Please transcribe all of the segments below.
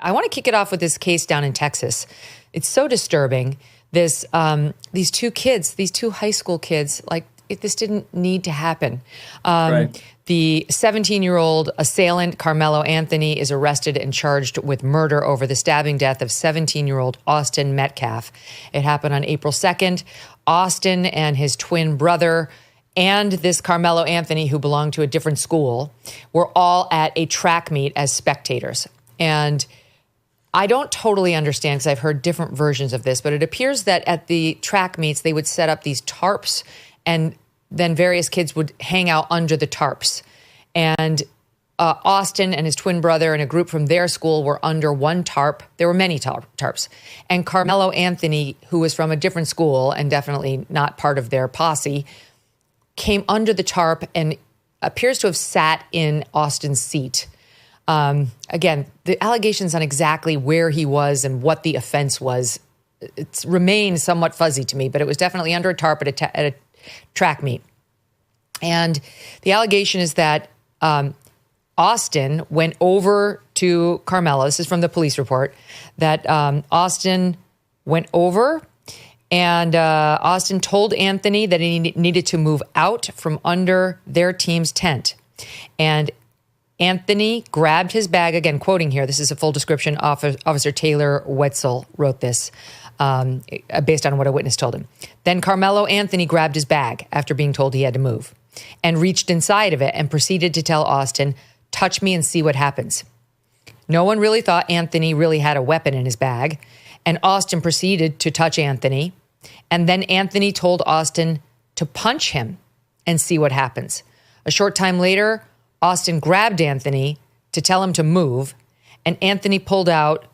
I want to kick it off with this case down in Texas. It's so disturbing. These two kids, these two high school kids, this didn't need to happen. Right. The 17-year-old assailant, Carmelo Anthony, is arrested and charged with murder over the stabbing death of 17-year-old Austin Metcalf. It happened on April 2nd. Austin and his twin brother and this Carmelo Anthony, who belonged to a different school, were all at a track meet as spectators. And I don't totally understand, because I've heard different versions of this, but it appears that at the track meets, they would set up these tarps, and then various kids would hang out under the tarps. And Austin and his twin brother and a group from their school were under one tarp. There were many tarps. And Carmelo Anthony, who was from a different school and definitely not part of their posse, came under the tarp and appears to have sat in Austin's seat. Again, the allegations on exactly where he was and what the offense was, it's remained somewhat fuzzy to me, but it was definitely under a tarp at a track meet. And the allegation is that Austin went over to Carmelo. This is from the police report, that Austin went over and Austin told Anthony that he needed to move out from under their team's tent. And Anthony grabbed his bag, again, quoting here, this is a full description. Officer Taylor Wetzel wrote this based on what a witness told him. Then Carmelo Anthony grabbed his bag after being told he had to move and reached inside of it and proceeded to tell Austin, "Touch me and see what happens." No one really thought Anthony really had a weapon in his bag, and Austin proceeded to touch Anthony. And then Anthony told Austin to punch him and see what happens. A short time later, Austin grabbed Anthony to tell him to move, and Anthony pulled out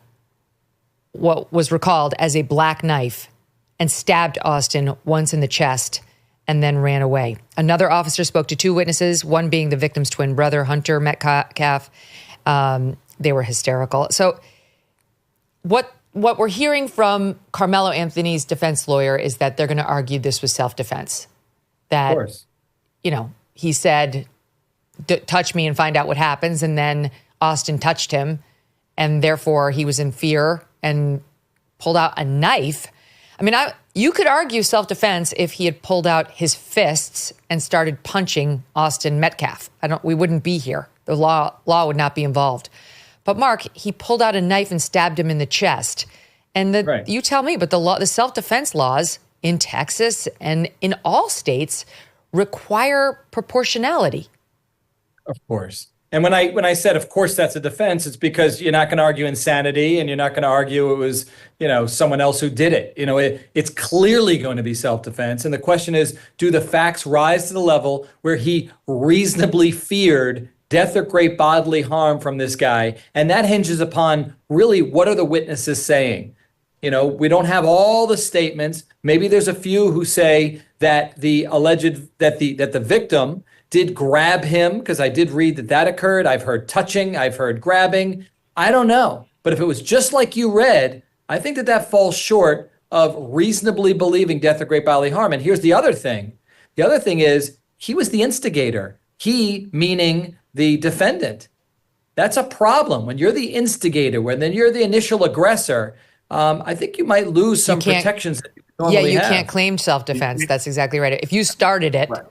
what was recalled as a black knife and stabbed Austin once in the chest and then ran away. Another officer spoke to two witnesses, one being the victim's twin brother, Hunter Metcalf. They were hysterical. So what we're hearing from Carmelo Anthony's defense lawyer is that they're going to argue this was self-defense. That, of course, he said, touch me and find out what happens. And then Austin touched him, and therefore he was in fear and pulled out a knife. I mean, you could argue self-defense if he had pulled out his fists and started punching Austin Metcalf. We wouldn't be here. The law would not be involved. But Mark, he pulled out a knife and stabbed him in the chest. And right. You tell me, but the self-defense laws in Texas and in all states require proportionality. Of course. And when I said, of course, that's a defense, it's because you're not going to argue insanity, and you're not going to argue it was, someone else who did it. It's clearly going to be self-defense. And the question is, do the facts rise to the level where he reasonably feared death or great bodily harm from this guy? And that hinges upon really, what are the witnesses saying? We don't have all the statements. Maybe there's a few who say that the victim did grab him, because I did read that occurred. I've heard touching, I've heard grabbing. I don't know. But if it was just like you read, I think that falls short of reasonably believing death or great bodily harm. And here's the other thing. The other thing is, he was the instigator. He, meaning the defendant. That's a problem. When you're the instigator, when then you're the initial aggressor, I think you might lose some protections that you normally have. Can't claim self-defense. That's exactly right. If you started it, right,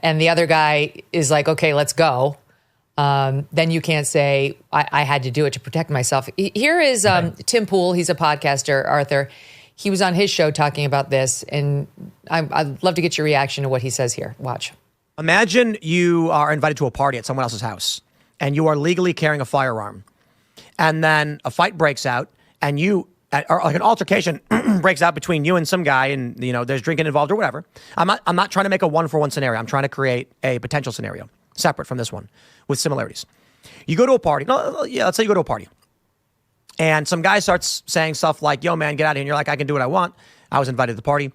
and the other guy is like, okay, let's go, then you can't say, I had to do it to protect myself. Here is Tim Pool. He's a podcaster, Arthur. He was on his show talking about this, and I'd love to get your reaction to what he says here. Watch. Imagine you are invited to a party at someone else's house, and you are legally carrying a firearm. And then a fight breaks out, and or like an altercation breaks out between you and some guy, and there's drinking involved or whatever. I'm not trying to make a 1-for-1 scenario. I'm trying to create a potential scenario separate from this one with similarities. You go to a party. Let's say you go to a party, and some guy starts saying stuff like, "Yo, man, get out of here." And you're like, "I can do what I want. I was invited to the party."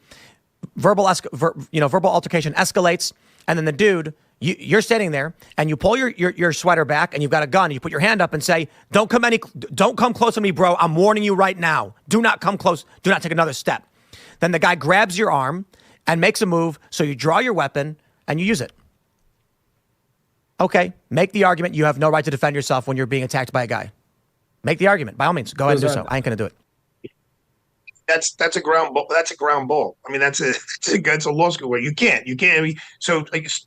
Verbal altercation escalates, and then the dude, you're standing there, and you pull your sweater back, and you've got a gun, and you put your hand up and say, don't come close to me, bro. I'm warning you right now. Do not come close. Do not take another step. Then the guy grabs your arm and makes a move, so you draw your weapon and you use it. Okay, make the argument you have no right to defend yourself when you're being attacked by a guy. Make the argument. By all means, go ahead and do so. I ain't going to do it. That's a ground ball. That's a ground ball. I mean, that's a law school where you can't. I mean, so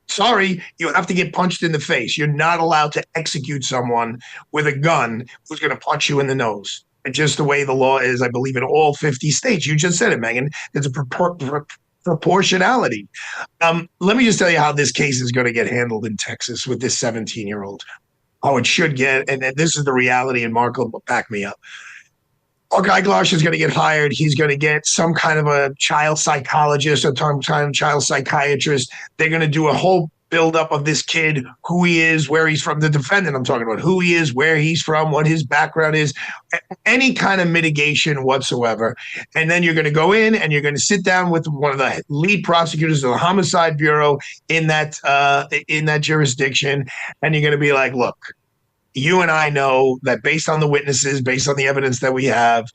sorry, you have to get punched in the face. You're not allowed to execute someone with a gun who's going to punch you in the nose. And just the way the law is, I believe, in all 50 states. You just said it, Megyn. There's a proportionality. Let me just tell you how this case is going to get handled in Texas with this 17-year-old. How it should get, and this is the reality, and Mark will back me up. Eiglarsh is going to get hired. He's going to get some kind of a child psychologist or some kind of child psychiatrist. They're going to do a whole buildup of this kid, who he is, where he's from. The defendant I'm talking about, who he is, where he's from, what his background is, any kind of mitigation whatsoever. And then you're going to go in and you're going to sit down with one of the lead prosecutors of the Homicide Bureau in that jurisdiction, and you're going to be like, look, you and I know that based on the witnesses, based on the evidence that we have,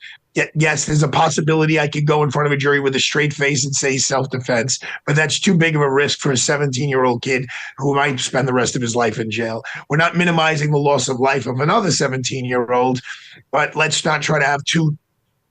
yes, there's a possibility I could go in front of a jury with a straight face and say self-defense, but that's too big of a risk for a 17-year-old kid who might spend the rest of his life in jail. We're not minimizing the loss of life of another 17-year-old, but let's not try to have two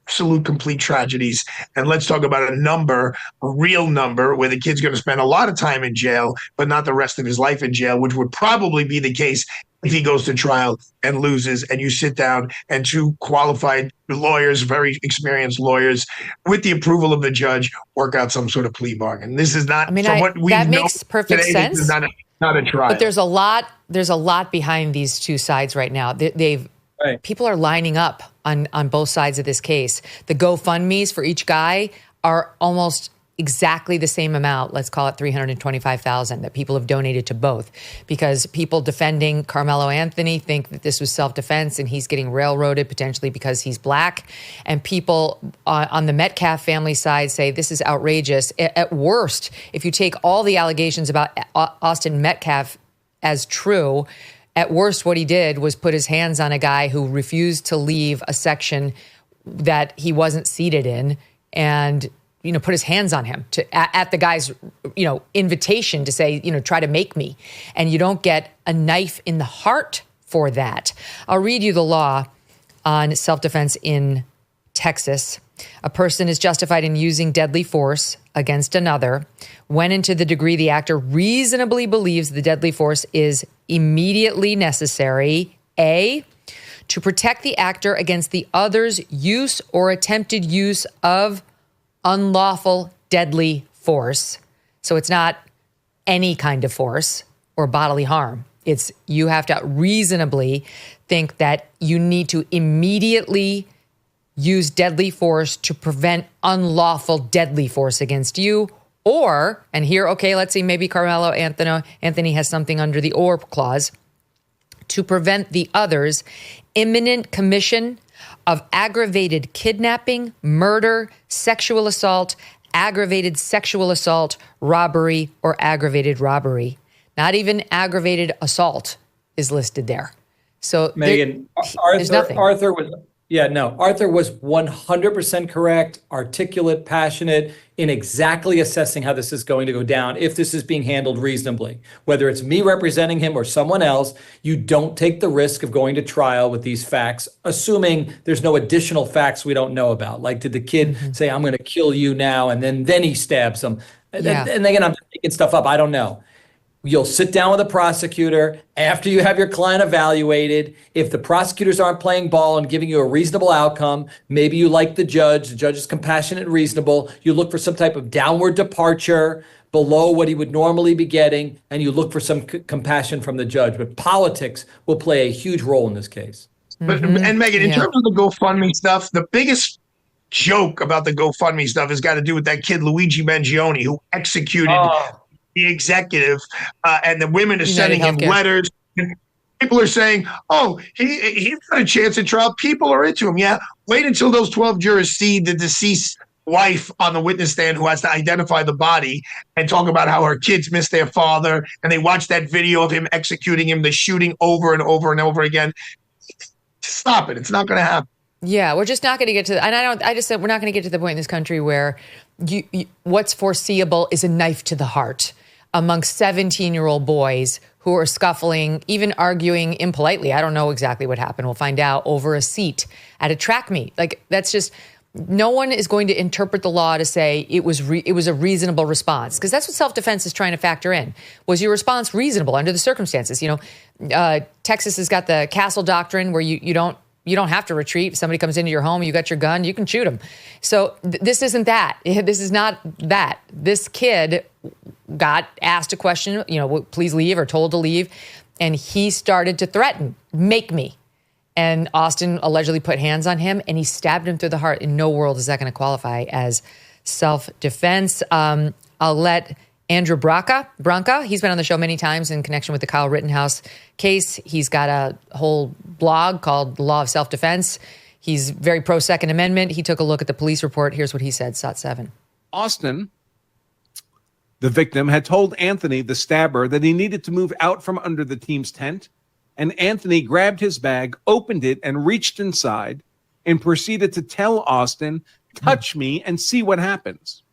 absolute complete tragedies. And let's talk about a real number, where the kid's going to spend a lot of time in jail, but not the rest of his life in jail, which would probably be the case if he goes to trial and loses, and you sit down and two qualified lawyers, very experienced lawyers, with the approval of the judge, work out some sort of plea bargain. This is not, that makes perfect sense. This is not a trial. But there's a lot behind these two sides right now. Right. People are lining up on both sides of this case. The GoFundMes for each guy are almost exactly the same amount, let's call it $325,000, that people have donated to both, because people defending Carmelo Anthony think that this was self-defense and he's getting railroaded potentially because he's black. And people on the Metcalf family side say this is outrageous. At worst, if you take all the allegations about Austin Metcalf as true, at worst, what he did was put his hands on a guy who refused to leave a section that he wasn't seated in, and put his hands on him at the guy's, invitation to say, try to make me. And you don't get a knife in the heart for that. I'll read you the law on self-defense in Texas. A person is justified in using deadly force against another when and to the degree the actor reasonably believes the deadly force is immediately necessary, A, to protect the actor against the other's use or attempted use of unlawful deadly force. So it's not any kind of force or bodily harm. It's you have to reasonably think that you need to immediately use deadly force to prevent unlawful deadly force against you. Or, and here, okay, let's see, maybe Carmelo Anthony has something under the or clause, to prevent the other's imminent commission of aggravated kidnapping, murder, sexual assault, aggravated sexual assault, robbery, or aggravated robbery. Not even aggravated assault is listed there. So Megyn, there's nothing. Arthur was 100% correct, articulate, passionate in exactly assessing how this is going to go down if this is being handled reasonably. Whether it's me representing him or someone else, you don't take the risk of going to trial with these facts, assuming there's no additional facts we don't know about. Like, did the kid say, I'm going to kill you now, and then he stabs him? Yeah. And again, I'm making stuff up. I don't know. You'll sit down with a prosecutor after you have your client evaluated. If the prosecutors aren't playing ball and giving you a reasonable outcome, maybe you like the judge is compassionate and reasonable, you look for some type of downward departure below what he would normally be getting, and you look for some compassion from the judge. But politics will play a huge role in this case. But and Megyn, in terms of the GoFundMe stuff, the biggest joke about the GoFundMe stuff has got to do with that kid Luigi Mangione, who executed the executive, and the women are sending him letters. People are saying, oh, he's got a chance at trial. People are into him. Yeah, wait until those 12 jurors see the deceased wife on the witness stand who has to identify the body and talk about how her kids miss their father, and they watch that video of him executing him, the shooting over and over and over again. Stop it. It's not going to happen. Yeah, we're just not going to get to, and I just said we're not going to get to the point in this country where what's foreseeable is a knife to the heart amongst 17-year-old boys who are scuffling, even arguing impolitely. I don't know exactly what happened. We'll find out over a seat at a track meet. Like, that's just, no one is going to interpret the law to say it was a reasonable response, because that's what self-defense is trying to factor in. Was your response reasonable under the circumstances? Texas has got the castle doctrine where you don't have to retreat. If somebody comes into your home, you got your gun, you can shoot them. So this isn't that. This is not that. This kid got asked a question, please leave, or told to leave, and he started to threaten, make me. And Austin allegedly put hands on him, and he stabbed him through the heart. In no world is that going to qualify as self-defense. I'll let Andrew Branca, he's been on the show many times in connection with the Kyle Rittenhouse case. He's got a whole blog called The Law of Self-Defense. He's very pro-Second Amendment. He took a look at the police report. Here's what he said, SOT 7. Austin, the victim, had told Anthony, the stabber, that he needed to move out from under the team's tent. And Anthony grabbed his bag, opened it, and reached inside and proceeded to tell Austin, touch me and see what happens.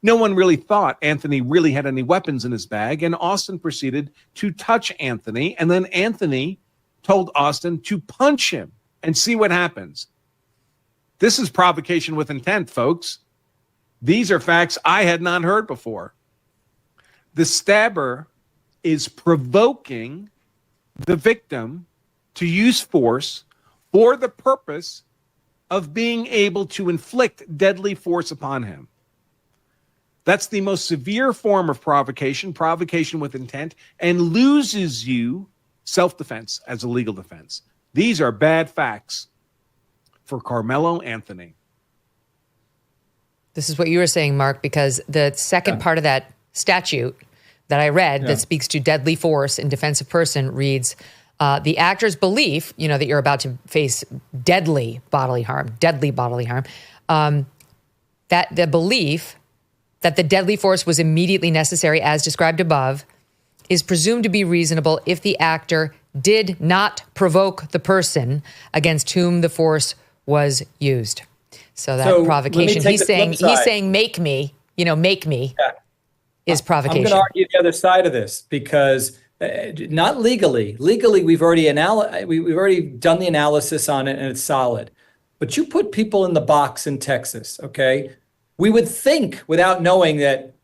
No one really thought Anthony really had any weapons in his bag, and Austin proceeded to touch Anthony, and then Anthony told Austin to punch him and see what happens. This is provocation with intent, folks. These are facts I had not heard before. The stabber is provoking the victim to use force for the purpose of being able to inflict deadly force upon him. That's the most severe form of provocation with intent, and loses you self-defense as a legal defense. These are bad facts for Carmelo Anthony. This is what you were saying, Mark, because the second part of that statute that I read that speaks to deadly force in defense of person reads, the actor's belief, that you're about to face deadly bodily harm, that the belief that the deadly force was immediately necessary as described above is presumed to be reasonable if the actor did not provoke the person against whom the force was used. So that provocation, he's saying, make me, is provocation. I'm going to argue the other side of this, because not legally. Legally, we've already done the analysis on it, and it's solid. But you put people in the box in Texas, okay? We would think, without knowing that,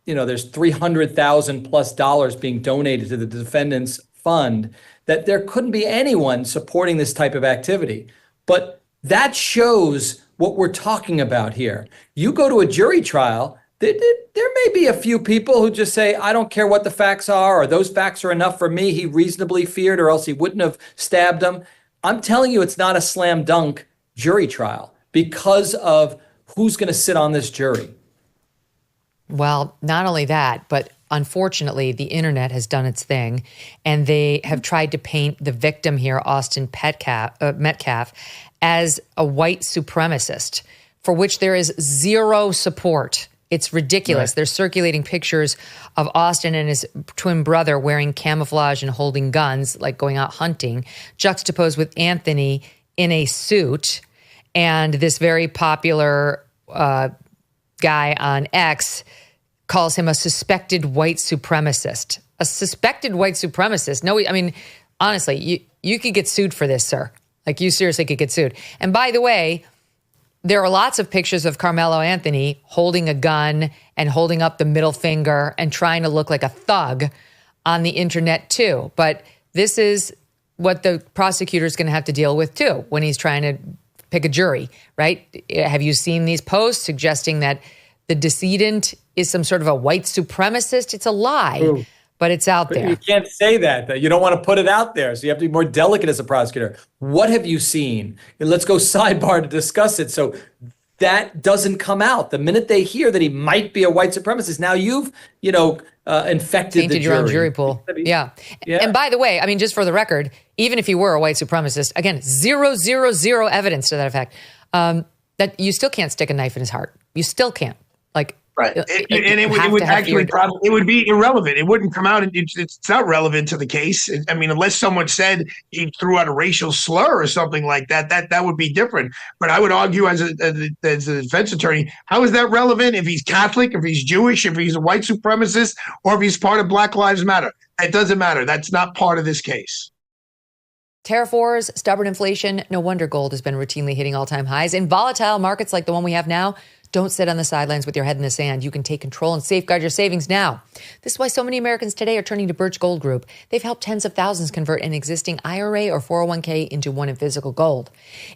there's $300,000+ being donated to the defendant's fund, that there couldn't be anyone supporting this type of activity. But that shows what we're talking about here. You go to a jury trial, there may be a few people who just say, I don't care what the facts are, or those facts are enough for me. He reasonably feared, or else he wouldn't have stabbed him. I'm telling you, it's not a slam dunk jury trial because of who's going to sit on this jury. Well, not only that, but unfortunately, the internet has done its thing, and they have tried to paint the victim here, Austin Metcalf, as a white supremacist, for which there is zero support. It's ridiculous. Right. They're circulating pictures of Austin and his twin brother wearing camouflage and holding guns, like going out hunting, juxtaposed with Anthony in a suit. And this very popular guy on X calls him a suspected white supremacist. A suspected white supremacist? No, I mean, honestly, you could get sued for this, sir. Like, you seriously could get sued. And by the way, there are lots of pictures of Carmelo Anthony holding a gun and holding up the middle finger and trying to look like a thug on the internet too. But this is what the prosecutor is going to have to deal with too when he's trying to pick a jury, right? Have you seen these posts suggesting that the decedent is some sort of a white supremacist? It's a lie. Ooh. But it's out there. You can't say that. You don't want to put it out there. So you have to be more delicate as a prosecutor. What have you seen? And let's go sidebar to discuss it. So that doesn't come out. The minute they hear that he might be a white supremacist, now you've, infected the jury. Your own jury pool. Yeah. And by the way, I mean, just for the record, even if you were a white supremacist, again, 0, 0, 0 evidence to that effect, that you still can't stick a knife in his heart. You still can't. Like, right. It would be irrelevant. It wouldn't come out. It's not relevant to the case. I mean, unless someone said he threw out a racial slur or something like that, that would be different. But I would argue as a defense attorney, how is that relevant if he's Catholic, if he's Jewish, if he's a white supremacist, or if he's part of Black Lives Matter? It doesn't matter. That's not part of this case. Tariff wars, stubborn inflation. No wonder gold has been routinely hitting all-time highs. In volatile markets like the one we have now, don't sit on the sidelines with your head in the sand. You can take control and safeguard your savings now. This is why so many Americans today are turning to Birch Gold Group. They've helped tens of thousands convert an existing IRA or 401k into one in physical gold.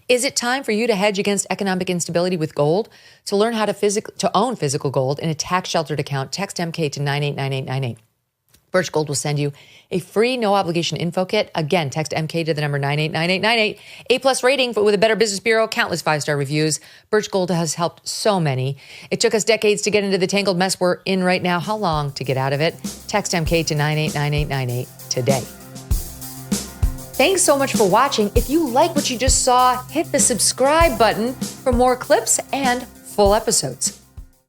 Is it time for you to hedge against economic instability with gold? To learn how to own physical gold in a tax-sheltered account, text MK to 989898. Birch Gold will send you a free, no-obligation info kit. Again, text MK to the number 989898. A-plus rating with a Better Business Bureau, countless 5-star reviews. Birch Gold has helped so many. It took us decades to get into the tangled mess we're in right now. How long to get out of it? Text MK to 989898 today. Thanks so much for watching. If you like what you just saw, hit the subscribe button for more clips and full episodes.